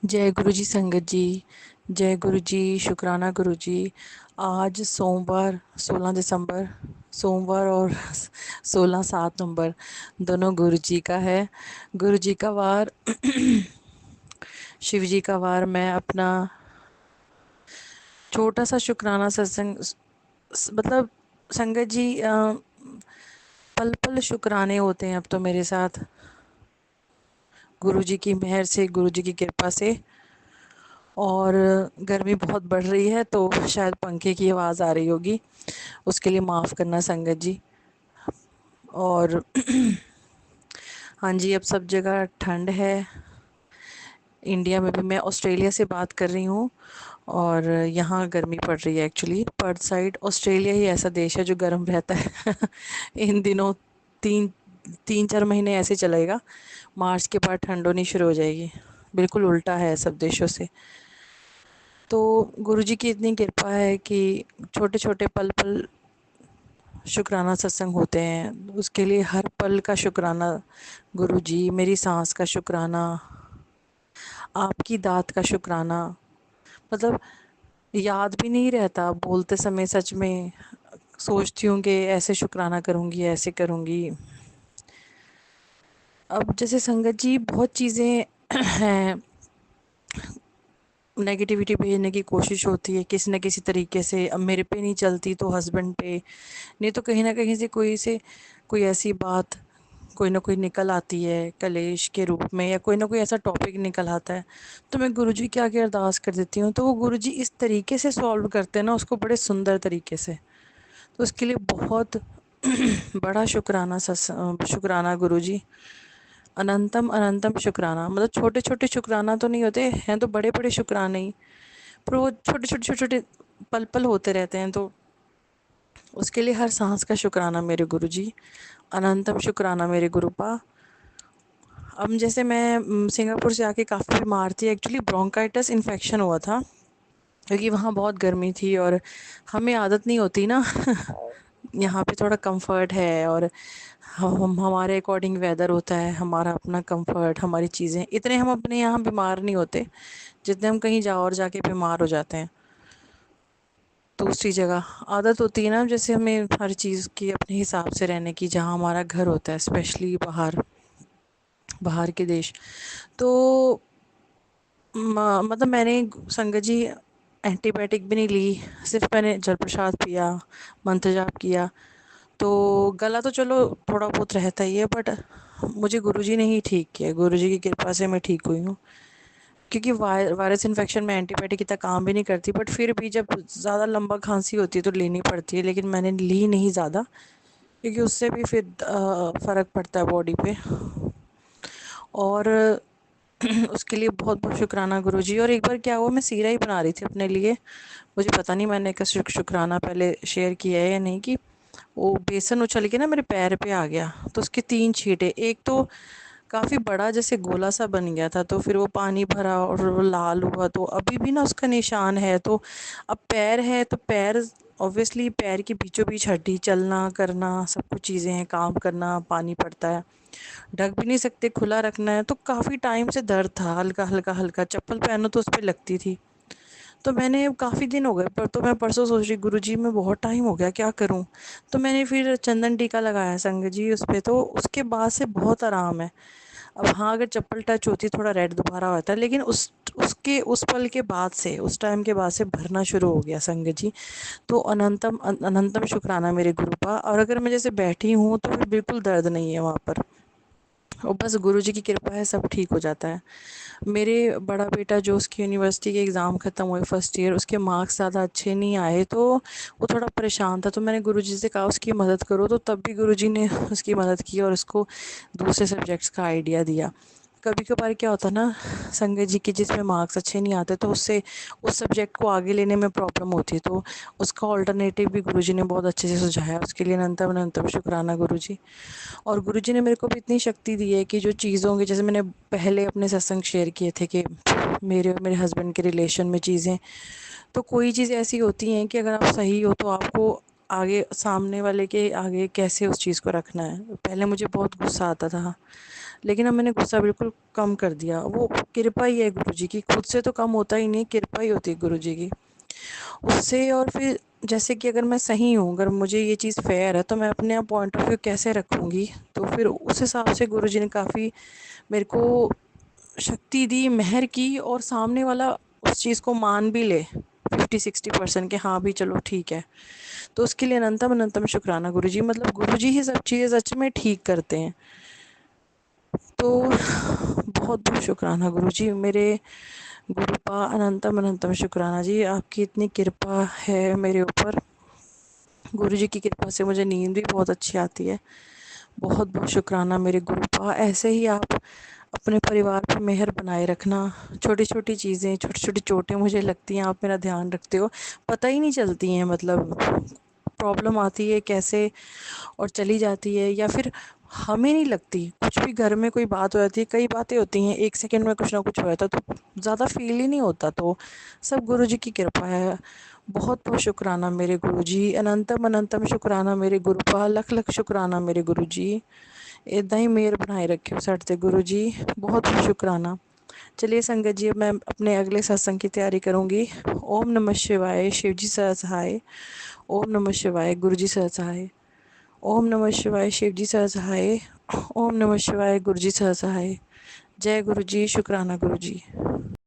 जय गुरु जी संगत जी। जय गुरु जी, शुक्राना गुरु जी। आज सोमवार 16 दिसंबर, सोमवार और 16/7 नवंबर दोनों गुरु जी का है। गुरु जी का वार शिव जी का वार। मैं अपना छोटा सा शुक्राना सत्संग मतलब संगत जी, पल पल शुक्राने होते हैं अब तो मेरे साथ, गुरु जी की मेहर से, गुरु जी की कृपा से। और गर्मी बहुत बढ़ रही है तो शायद पंखे की आवाज़ आ रही होगी, उसके लिए माफ़ करना संगत जी। और हाँ जी, अब सब जगह ठंड है। इंडिया में भी, मैं ऑस्ट्रेलिया से बात कर रही हूँ और यहाँ गर्मी पड़ रही है। एक्चुअली पर्थ साइड ऑस्ट्रेलिया ही ऐसा देश है जो गर्म रहता है इन दिनों तीन 3-4 महीने ऐसे चलेगा। मार्च के बाद ठंड होनी शुरू हो जाएगी। बिल्कुल उल्टा है सब देशों से। तो गुरु जी की इतनी कृपा है कि छोटे छोटे पल पल शुक्राना सत्संग होते हैं, उसके लिए हर पल का शुक्राना गुरु जी। मेरी सांस का शुक्राना, आपकी दात का शुक्राना। मतलब याद भी नहीं रहता बोलते समय, सच में सोचती हूँ कि ऐसे शुक्राना करूँगी, ऐसे करूँगी। अब जैसे संगत जी बहुत चीज़ें हैं, नेगेटिविटी भेजने की कोशिश होती है किसी न किसी तरीके से। अब मेरे पे नहीं चलती तो हस्बैंड पे, नहीं तो कहीं ना कहीं से कोई ऐसी बात कोई ना कोई निकल आती है कलेश के रूप में, या कोई ना कोई ऐसा टॉपिक निकल आता है। तो मैं गुरुजी के आगे अरदास कर देती हूँ, तो वो गुरुजी इस तरीके से सॉल्व करते हैं ना उसको, बड़े सुंदर तरीके से। तो उसके लिए बहुत बड़ा शुक्राना, शुक्राना गुरुजी। अनंतम अनंतम शुक्राना। मतलब छोटे छोटे शुक्राना तो नहीं होते हैं, तो बड़े बड़े शुक्राने ही, पर वो छोटे छोटे छोटे छोटे पल पल होते रहते हैं। तो उसके लिए हर सांस का शुक्राना मेरे गुरुजी। अनंतम शुक्राना मेरे गुरुपा। अब जैसे मैं सिंगापुर से आके काफ़ी बीमार थी। एक्चुअली ब्रोंकाइटिस इन्फेक्शन हुआ था, क्योंकि वहाँ बहुत गर्मी थी और हमें आदत नहीं होती ना यहाँ पे थोड़ा कंफर्ट है, और हम हमारे अकॉर्डिंग वेदर होता है, हमारा अपना कंफर्ट, हमारी चीज़ें, इतने हम अपने यहाँ बीमार नहीं होते जितने हम कहीं जाओ और जाके बीमार हो जाते हैं दूसरी जगह। आदत होती है ना, जैसे हमें हर चीज़ की अपने हिसाब से रहने की, जहाँ हमारा घर होता है, स्पेशली बाहर बाहर के देश। तो मतलब मैंने संगत जी एंटीबायोटिक भी नहीं ली, सिर्फ मैंने जल प्रसाद पिया, मंत्र जाप किया। तो गला तो चलो थोड़ा बहुत रहता ही है, बट मुझे गुरुजी ने ही ठीक किया। गुरुजी की कृपा से मैं ठीक हुई हूँ। क्योंकि वायरस इन्फेक्शन में एंटीबायोटिक इतना काम भी नहीं करती, बट फिर भी जब ज़्यादा लंबा खांसी होती है तो लेनी पड़ती है। लेकिन मैंने ली नहीं ज़्यादा, क्योंकि उससे भी फिर फ़र्क पड़ता है बॉडी पे। और उसके लिए बहुत बहुत शुक्राना गुरुजी। और एक बार क्या हुआ, मैं सीरा ही बना रही थी अपने लिए, मुझे पता नहीं मैंने का शुक्राना पहले शेयर किया है या नहीं, कि वो बेसन उछल के ना मेरे पैर पे आ गया। तो उसके 3 छींटे, एक तो काफ़ी बड़ा जैसे गोला सा बन गया था, तो फिर वो पानी भरा और वो लाल हुआ, तो अभी भी ना उसका निशान है। तो अब पैर है तो पैर, ऑब्वियसली पैर के बीचों बीच हड्डी, चलना करना सब कुछ चीज़ें हैं, काम करना, पानी पड़ता है, ढक भी नहीं सकते, खुला रखना है। तो काफ़ी टाइम से दर्द था, हल्का हल्का हल्का, चप्पल पहनो तो उस पर लगती थी। तो मैंने काफ़ी दिन हो गए, पर तो मैं परसों सोच रही, गुरुजी मैं बहुत टाइम हो गया क्या करूं। तो मैंने फिर चंदन टीका लगाया संग जी उस पे, तो उसके बाद से बहुत आराम है। अब हाँ, अगर चप्पल टच होती थोड़ा रेड दोबारा होता है, लेकिन उस पल के बाद से, उस टाइम के बाद से भरना शुरू हो गया संग जी। तो अनंतम अनंतम शुक्राना मेरे गुरु का। और अगर मैं जैसे बैठी हूँ तो फिर बिल्कुल दर्द नहीं है वहाँ पर, और बस गुरुजी की कृपा है, सब ठीक हो जाता है। मेरे बड़ा बेटा जो, उसकी यूनिवर्सिटी के एग्ज़ाम ख़त्म हुए फर्स्ट ईयर, उसके मार्क्स ज़्यादा अच्छे नहीं आए, तो वो थोड़ा परेशान था। तो मैंने गुरुजी से कहा उसकी मदद करो, तो तब भी गुरुजी ने उसकी मदद की और उसको दूसरे सब्जेक्ट्स का आइडिया दिया। कभी कभार क्या होता है ना संगत जी के, जिसमें मार्क्स अच्छे नहीं आते तो उससे उस सब्जेक्ट को आगे लेने में प्रॉब्लम होती है, तो उसका ऑल्टरनेटिव भी गुरुजी ने बहुत अच्छे से सुझाया। उसके लिए अनंतम अनंतम शुक्राना गुरुजी। और गुरुजी ने मेरे को भी इतनी शक्ति दी है कि जो चीज़ों की, जैसे मैंने पहले अपने सत्संग शेयर किए थे कि मेरे और मेरे हस्बैंड के रिलेशन में चीज़ें, तो कोई चीज़ ऐसी होती हैं कि अगर आप सही हो तो आपको आगे सामने वाले के आगे कैसे उस चीज़ को रखना है। पहले मुझे बहुत गुस्सा आता था, लेकिन अब मैंने गुस्सा बिल्कुल कम कर दिया। वो कृपा ही है गुरुजी की, खुद से तो कम होता ही नहीं, कृपा ही होती है गुरुजी की उससे। और फिर जैसे कि अगर मैं सही हूँ, अगर मुझे ये चीज़ फेयर है, तो मैं अपने आप पॉइंट ऑफ व्यू कैसे रखूँगी। तो फिर उस हिसाब से गुरुजी ने काफ़ी मेरे को शक्ति दी, मेहर की, और सामने वाला उस चीज़ को मान भी ले 50-60% के, हाँ भी चलो ठीक है। तो उसके लिए अनंतम अनंतम शुक्राना गुरुजी, मतलब गुरुजी ही सब चीज़ें सच में ठीक करते हैं। तो बहुत बहुत शुक्राना गुरुजी, मेरे गुरुपा अनंतम अनंतम शुक्राना जी, आपकी इतनी कृपा है मेरे ऊपर। गुरुजी की कृपा से मुझे नींद भी बहुत अच्छी आती है। बहुत बहुत शुक्राना मेरे गुरुपा, ऐसे ही आप अपने परिवार पर मेहर बनाए रखना। छोटी छोटी चीज़ें, छोटी छोटी चोटें मुझे लगती हैं, आप मेरा ध्यान रखते हो, पता ही नहीं चलती हैं, मतलब प्रॉब्लम आती है कैसे और चली जाती है, या फिर हमें नहीं लगती। कुछ भी घर में कोई बात हो जाती है, कई बातें होती हैं, एक सेकंड में कुछ ना कुछ हो जाता है, तो ज़्यादा फील ही नहीं होता। तो सब गुरुजी की कृपा है। बहुत बहुत शुक्राना मेरे गुरुजी, अनंतम अनंतम शुक्राना मेरे गुरुपा, लख लख शुक्राना मेरे गुरुजी। इदा ही मेहर बनाए रखे साढ़े ते गुरुजी, बहुत बहुत शुक्राना। चलिए संगत जी, अब मैं अपने अगले सत्संग की तैयारी करूँगी। ओम नमः शिवाय, शिव जी सदा सहाय। ओम नमः शिवाय, गुरु जी सदा सहाय। ओम नमः शिवाय, शिव जी सदा सहाय। ओम नमः शिवाय, गुरु जी सदा सहाय। जय गुरु जी, शुक्राना गुरु जी।